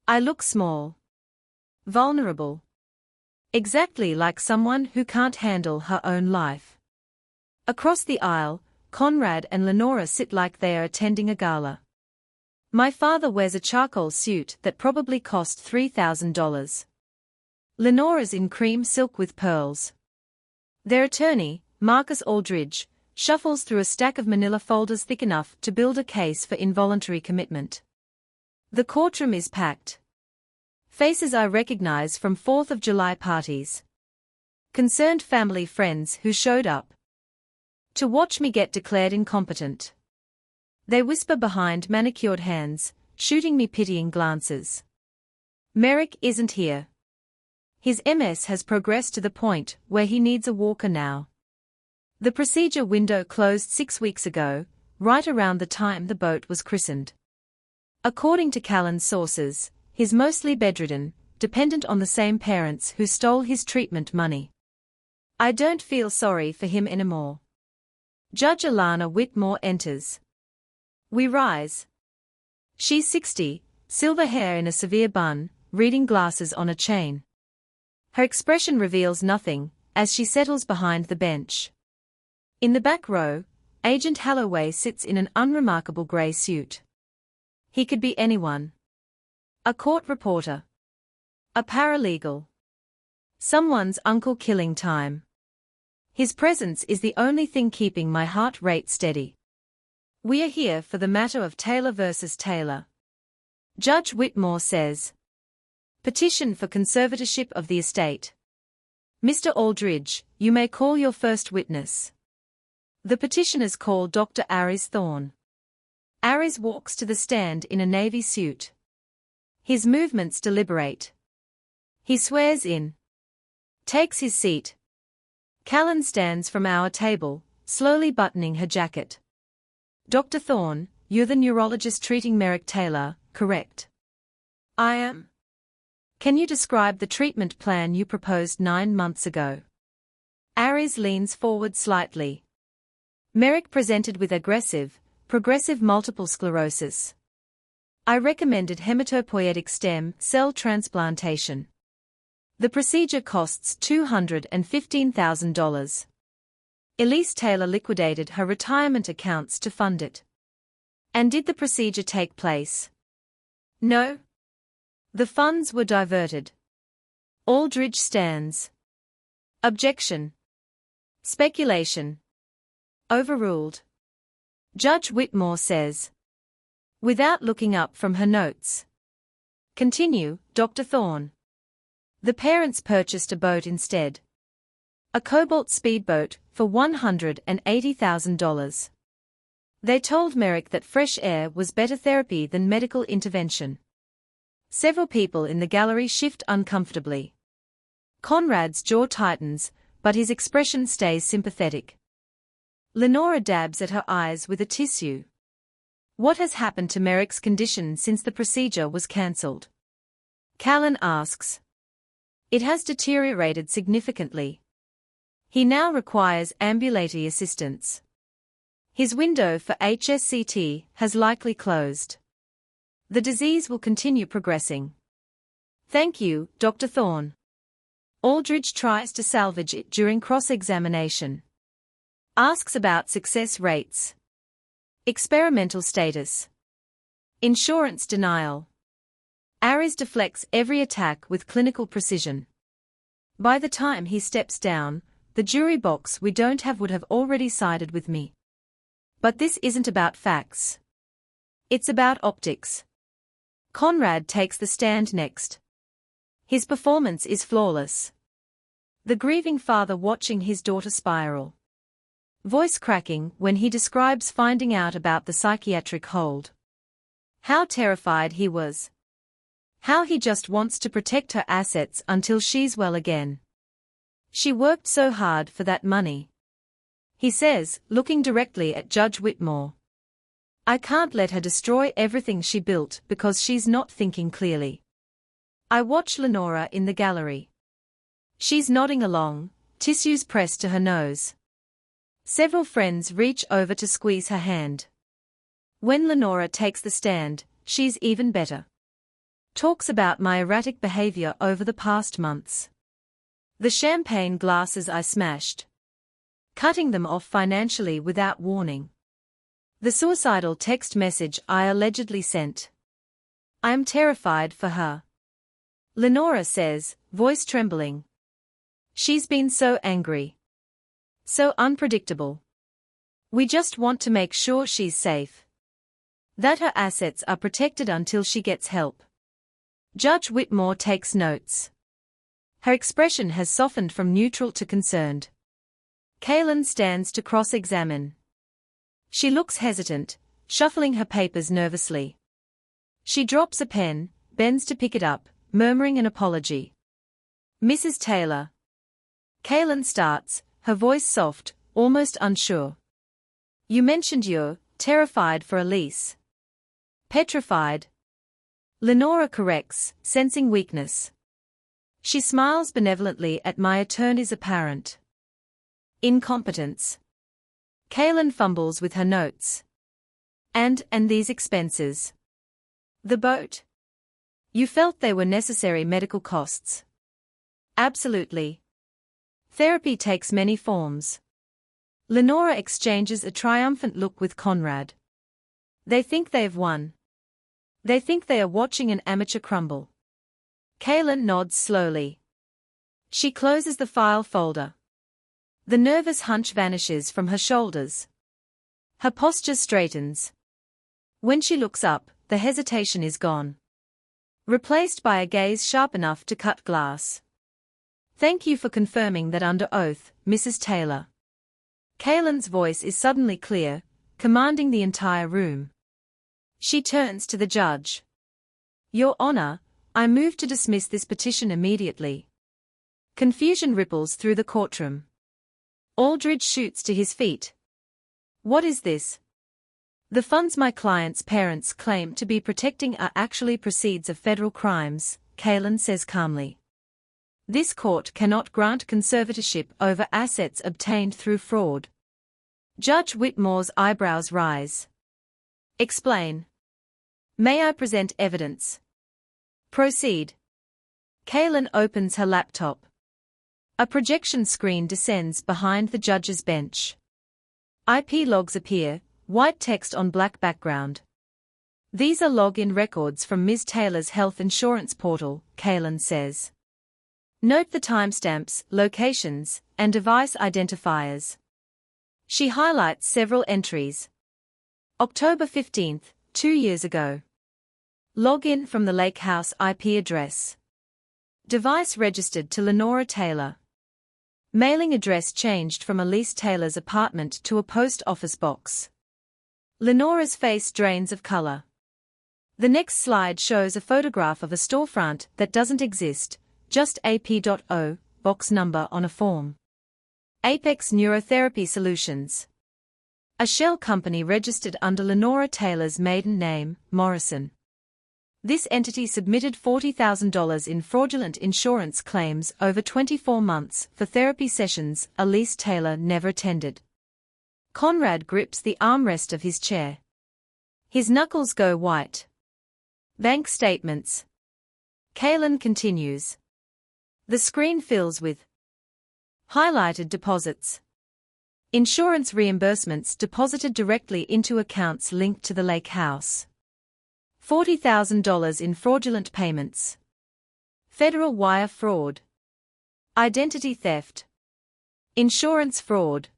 I look small. Vulnerable. Exactly like someone who can't handle her own life. Across the aisle, Conrad and Lenora sit like they are attending a gala. My father wears a charcoal suit that probably cost $3,000. Lenora's in cream silk with pearls. Their attorney, Marcus Aldridge, shuffles through a stack of manila folders thick enough to build a case for involuntary commitment. The courtroom is packed. Faces I recognize from 4th of July parties. Concerned family friends who showed up to watch me get declared incompetent. They whisper behind manicured hands, shooting me pitying glances. Merrick isn't here. His MS has progressed to the point where he needs a walker now. The procedure window closed 6 weeks ago, right around the time the boat was christened. According to Callan's sources, he's mostly bedridden, dependent on the same parents who stole his treatment money. I don't feel sorry for him anymore. Judge Alana Whitmore enters. We rise. She's 60, silver hair in a severe bun, reading glasses on a chain. Her expression reveals nothing, as she settles behind the bench. In the back row, Agent Halloway sits in an unremarkable grey suit. He could be anyone. A court reporter. A paralegal. Someone's uncle killing time. His presence is the only thing keeping my heart rate steady. We are here for the matter of Taylor versus Taylor. Judge Whitmore says. Petition for conservatorship of the estate. Mr. Aldridge, you may call your first witness. The petitioners call Dr. Aries Thorne. Aries walks to the stand in a navy suit. His movements deliberate. He swears in. Takes his seat. Callan stands from our table, slowly buttoning her jacket. Dr. Thorne, you're the neurologist treating Merrick Taylor, correct? I am. Can you describe the treatment plan you proposed 9 months ago? Aries leans forward slightly. Merrick presented with progressive multiple sclerosis. I recommended hematopoietic stem cell transplantation. The procedure costs $215,000. Elise Taylor liquidated her retirement accounts to fund it. And did the procedure take place? No. The funds were diverted. Aldridge stands. Objection. Speculation. Overruled. Judge Whitmore says. Without looking up from her notes. Continue, Dr. Thorne. The parents purchased a boat instead. A cobalt speedboat for $180,000. They told Merrick that fresh air was better therapy than medical intervention. Several people in the gallery shift uncomfortably. Conrad's jaw tightens, but his expression stays sympathetic. Lenora dabs at her eyes with a tissue. What has happened to Merrick's condition since the procedure was cancelled? Callan asks. It has deteriorated significantly. He now requires ambulatory assistance. His window for HSCT has likely closed. The disease will continue progressing. Thank you, Dr. Thorne. Aldridge tries to salvage it during cross-examination. Asks about success rates. Experimental status. Insurance denial. Aries deflects every attack with clinical precision. By the time he steps down, the jury box we don't have would have already sided with me. But this isn't about facts. It's about optics. Conrad takes the stand next. His performance is flawless. The grieving father watching his daughter spiral. Voice cracking when he describes finding out about the psychiatric hold. How terrified he was. How he just wants to protect her assets until she's well again. She worked so hard for that money. He says, looking directly at Judge Whitmore. I can't let her destroy everything she built because she's not thinking clearly. I watch Lenora in the gallery. She's nodding along, tissues pressed to her nose. Several friends reach over to squeeze her hand. When Lenora takes the stand, she's even better. Talks about my erratic behavior over the past months. The champagne glasses I smashed. Cutting them off financially without warning. The suicidal text message I allegedly sent. I am terrified for her. Lenora says, voice trembling. She's been so angry. So unpredictable. We just want to make sure she's safe. That her assets are protected until she gets help. Judge Whitmore takes notes. Her expression has softened from neutral to concerned. Callan stands to cross-examine. She looks hesitant, shuffling her papers nervously. She drops a pen, bends to pick it up, murmuring an apology. Mrs. Taylor. Callan starts, her voice soft, almost unsure. You mentioned you're terrified for Elise. Petrified. Lenora corrects, sensing weakness. She smiles benevolently at my attorney's apparent Incompetence. Kaylin fumbles with her notes. And these expenses. The boat. You felt they were necessary medical costs. Absolutely. Therapy takes many forms. Lenora exchanges a triumphant look with Conrad. They think they've won. They think they are watching an amateur crumble. Kaylin nods slowly. She closes the file folder. The nervous hunch vanishes from her shoulders. Her posture straightens. When she looks up, the hesitation is gone. Replaced by a gaze sharp enough to cut glass. Thank you for confirming that under oath, Mrs. Taylor. Kaylin's voice is suddenly clear, commanding the entire room. She turns to the judge. Your Honor, I move to dismiss this petition immediately. Confusion ripples through the courtroom. Aldridge shoots to his feet. What is this? The funds my client's parents claim to be protecting are actually proceeds of federal crimes, Kaylin says calmly. This court cannot grant conservatorship over assets obtained through fraud. Judge Whitmore's eyebrows rise. Explain. May I present evidence? Proceed. Kaylin opens her laptop. A projection screen descends behind the judge's bench. IP logs appear, white text on black background. These are login records from Ms. Taylor's health insurance portal, Kaylin says. Note the timestamps, locations, and device identifiers. She highlights several entries. October 15, 2 years ago. Login from the Lakehouse IP address. Device registered to Lenora Taylor. Mailing address changed from Elise Taylor's apartment to a post office box. Lenora's face drains of color. The next slide shows a photograph of a storefront that doesn't exist, just AP.O, box number on a form. Apex Neurotherapy Solutions. A shell company registered under Lenora Taylor's maiden name, Morrison. This entity submitted $40,000 in fraudulent insurance claims over 24 months for therapy sessions Elise Taylor never attended. Conrad grips the armrest of his chair. His knuckles go white. Bank statements. Kaylin continues. The screen fills with highlighted deposits. Insurance reimbursements deposited directly into accounts linked to the Lakehouse. $40,000 in fraudulent payments. Federal wire fraud. Identity theft. Insurance fraud.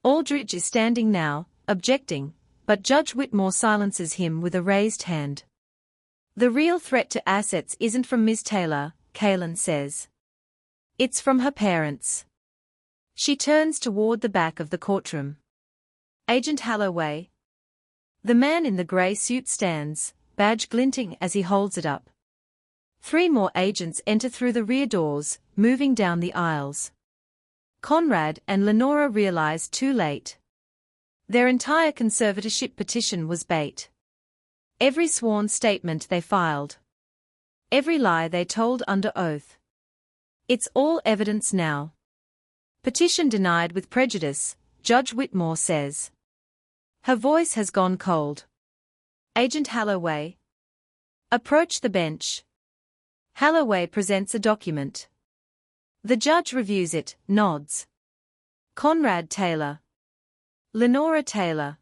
Aldridge is standing now, objecting, but Judge Whitmore silences him with a raised hand. The real threat to assets isn't from Ms. Taylor, Kaylin says. It's from her parents. She turns toward the back of the courtroom. Agent Holloway. The man in the gray suit stands, badge glinting as he holds it up. 3 more agents enter through the rear doors, moving down the aisles. Conrad and Lenora realize too late. Their entire conservatorship petition was bait. Every sworn statement they filed. Every lie they told under oath. It's all evidence now. Petition denied with prejudice, Judge Whitmore says. Her voice has gone cold. Agent Holloway. Approach the bench. Holloway presents a document. The judge reviews it, nods. Conrad Taylor. Lenora Taylor.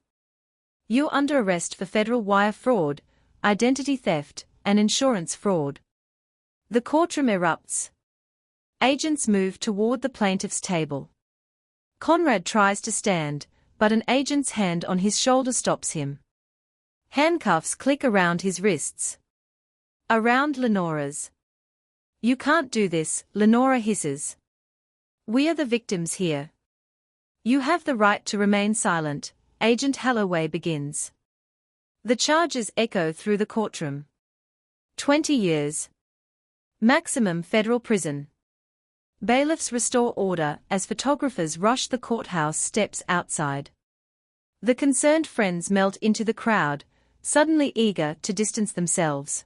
You're under arrest for federal wire fraud, identity theft, and insurance fraud. The courtroom erupts. Agents move toward the plaintiff's table. Conrad tries to stand, but an agent's hand on his shoulder stops him. Handcuffs click around his wrists. Around Lenora's. You can't do this, Lenora hisses. We are the victims here. You have the right to remain silent, Agent Holloway begins. The charges echo through the courtroom. 20 years. Maximum federal prison. Bailiffs restore order as photographers rush the courthouse steps outside. The concerned friends melt into the crowd, suddenly eager to distance themselves.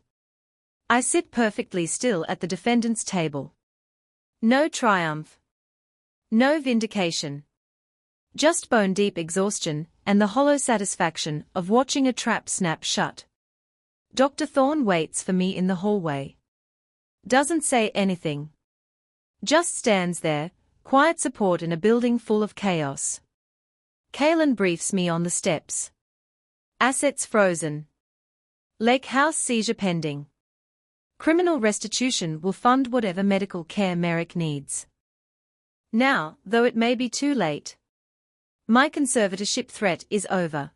I sit perfectly still at the defendant's table. No triumph. No vindication. Just bone-deep exhaustion and the hollow satisfaction of watching a trap snap shut. Dr. Thorne waits for me in the hallway. Doesn't say anything. Just stands there, quiet support in a building full of chaos. Kaylin briefs me on the steps. Assets frozen. Lakehouse seizure pending. Criminal restitution will fund whatever medical care Merrick needs. Now, though it may be too late. My conservatorship threat is over.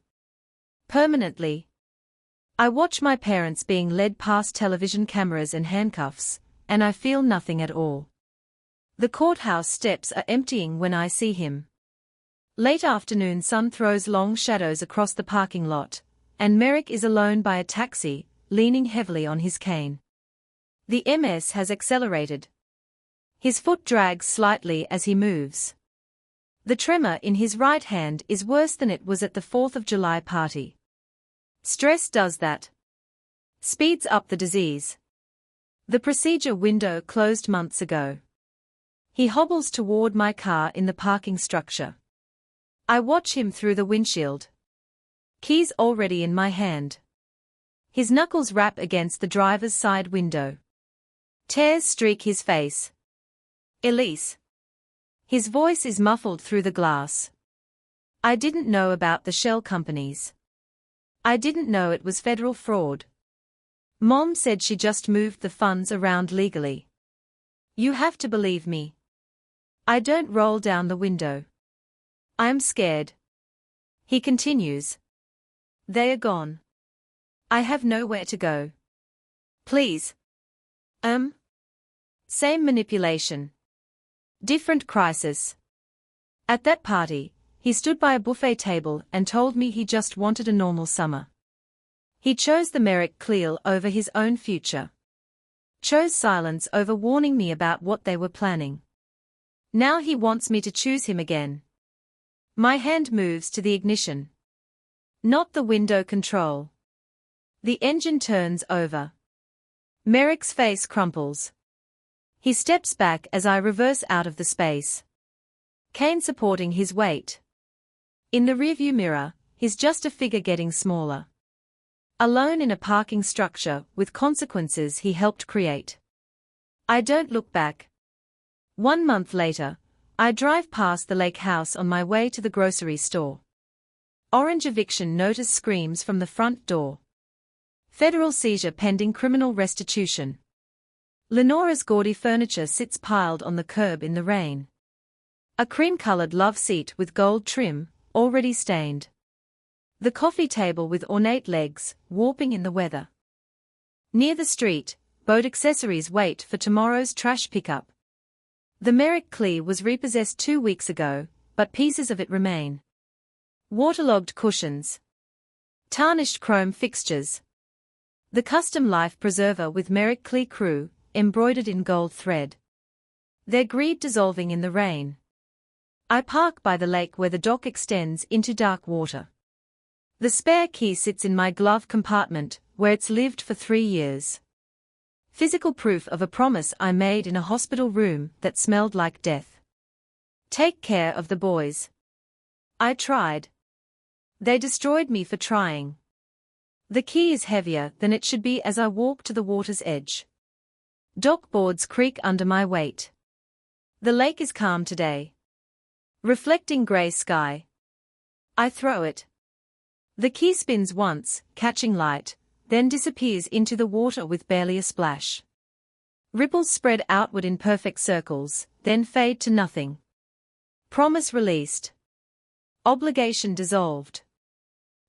Permanently. I watch my parents being led past television cameras and handcuffs, and I feel nothing at all. The courthouse steps are emptying when I see him. Late afternoon sun throws long shadows across the parking lot, and Merrick is alone by a taxi, leaning heavily on his cane. The MS has accelerated. His foot drags slightly as he moves. The tremor in his right hand is worse than it was at the 4th of July party. Stress does that. Speeds up the disease. The procedure window closed months ago. He hobbles toward my car in the parking structure. I watch him through the windshield. Keys already in my hand. His knuckles rap against the driver's side window. Tears streak his face. Elise. His voice is muffled through the glass. I didn't know about the shell companies. I didn't know it was federal fraud. Mom said she just moved the funds around legally. You have to believe me. I don't roll down the window. I'm scared. He continues. They are gone. I have nowhere to go. Please. Same manipulation. Different crisis. At that party, he stood by a buffet table and told me he just wanted a normal summer. He chose the Merrick Cleal over his own future. Chose silence over warning me about what they were planning. Now he wants me to choose him again. My hand moves to the ignition. Not the window control. The engine turns over. Merrick's face crumples. He steps back as I reverse out of the space. Cane supporting his weight. In the rearview mirror, he's just a figure getting smaller. Alone in a parking structure with consequences he helped create. I don't look back. 1 month later, I drive past the lake house on my way to the grocery store. Orange eviction notice screams from the front door. Federal seizure pending criminal restitution. Lenora's gaudy furniture sits piled on the curb in the rain. A cream-colored love seat with gold trim, already stained. The coffee table with ornate legs, warping in the weather. Near the street, boat accessories wait for tomorrow's trash pickup. The Merrick Cleal was repossessed 2 weeks ago, but pieces of it remain. Waterlogged cushions. Tarnished chrome fixtures. The custom life preserver with Merrick Cleal crew, embroidered in gold thread. Their greed dissolving in the rain. I park by the lake where the dock extends into dark water. The spare key sits in my glove compartment, where it's lived for 3 years. Physical proof of a promise I made in a hospital room that smelled like death. Take care of the boys. I tried. They destroyed me for trying. The key is heavier than it should be as I walk to the water's edge. Dock boards creak under my weight. The lake is calm today. Reflecting grey sky. I throw it. The key spins once, catching light, then disappears into the water with barely a splash. Ripples spread outward in perfect circles, then fade to nothing. Promise released. Obligation dissolved.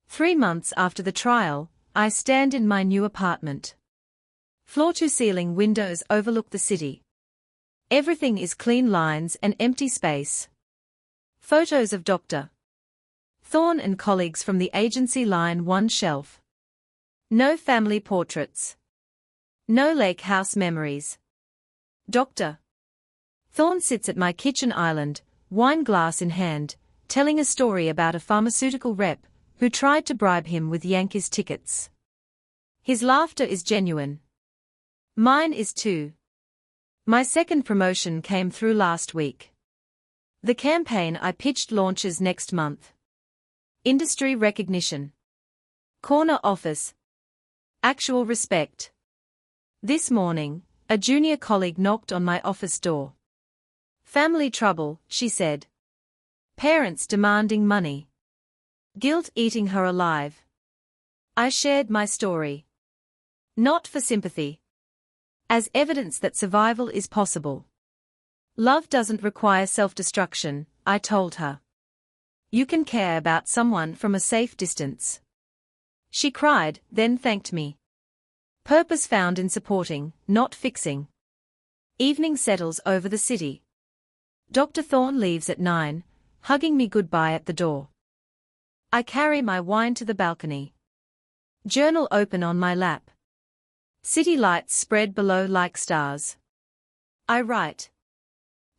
3 months after the trial, I stand in my new apartment. Floor-to-ceiling windows overlook the city. Everything is clean lines and empty space. Photos of Dr. Thorne and colleagues from the agency line one shelf. No family portraits. No lake house memories. Dr. Thorne sits at my kitchen island, wine glass in hand, telling a story about a pharmaceutical rep who tried to bribe him with Yankees tickets. His laughter is genuine. Mine is too. My second promotion came through last week. The campaign I pitched launches next month. Industry recognition. Corner office. Actual respect. This morning, a junior colleague knocked on my office door. Family trouble, she said. Parents demanding money. Guilt eating her alive. I shared my story. Not for sympathy. As evidence that survival is possible. Love doesn't require self-destruction, I told her. You can care about someone from a safe distance. She cried, then thanked me. Purpose found in supporting, not fixing. Evening settles over the city. Dr. Thorne leaves at 9, hugging me goodbye at the door. I carry my wine to the balcony. Journal open on my lap. City lights spread below like stars. I write.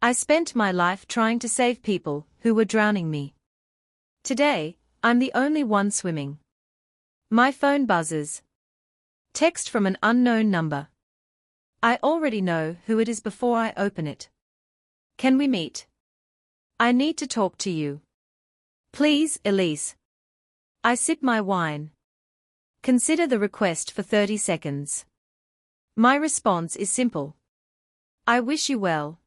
I spent my life trying to save people who were drowning me. Today, I'm the only one swimming. My phone buzzes. Text from an unknown number. I already know who it is before I open it. Can we meet? I need to talk to you. Please, Elise. I sip my wine. Consider the request for 30 seconds. My response is simple. I wish you well.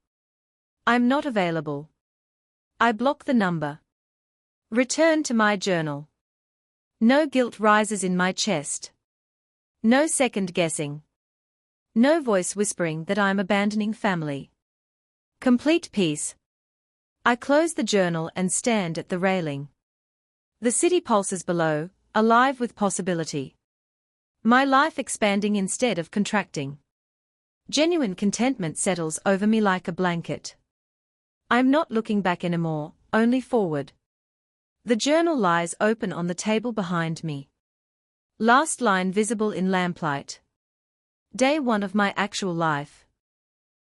I'm not available. I block the number. Return to my journal. No guilt rises in my chest. No second guessing. No voice whispering that I'm abandoning family. Complete peace. I close the journal and stand at the railing. The city pulses below, alive with possibility. My life expanding instead of contracting. Genuine contentment settles over me like a blanket. I'm not looking back anymore, only forward. The journal lies open on the table behind me. Last line visible in lamplight. Day 1 of my actual life.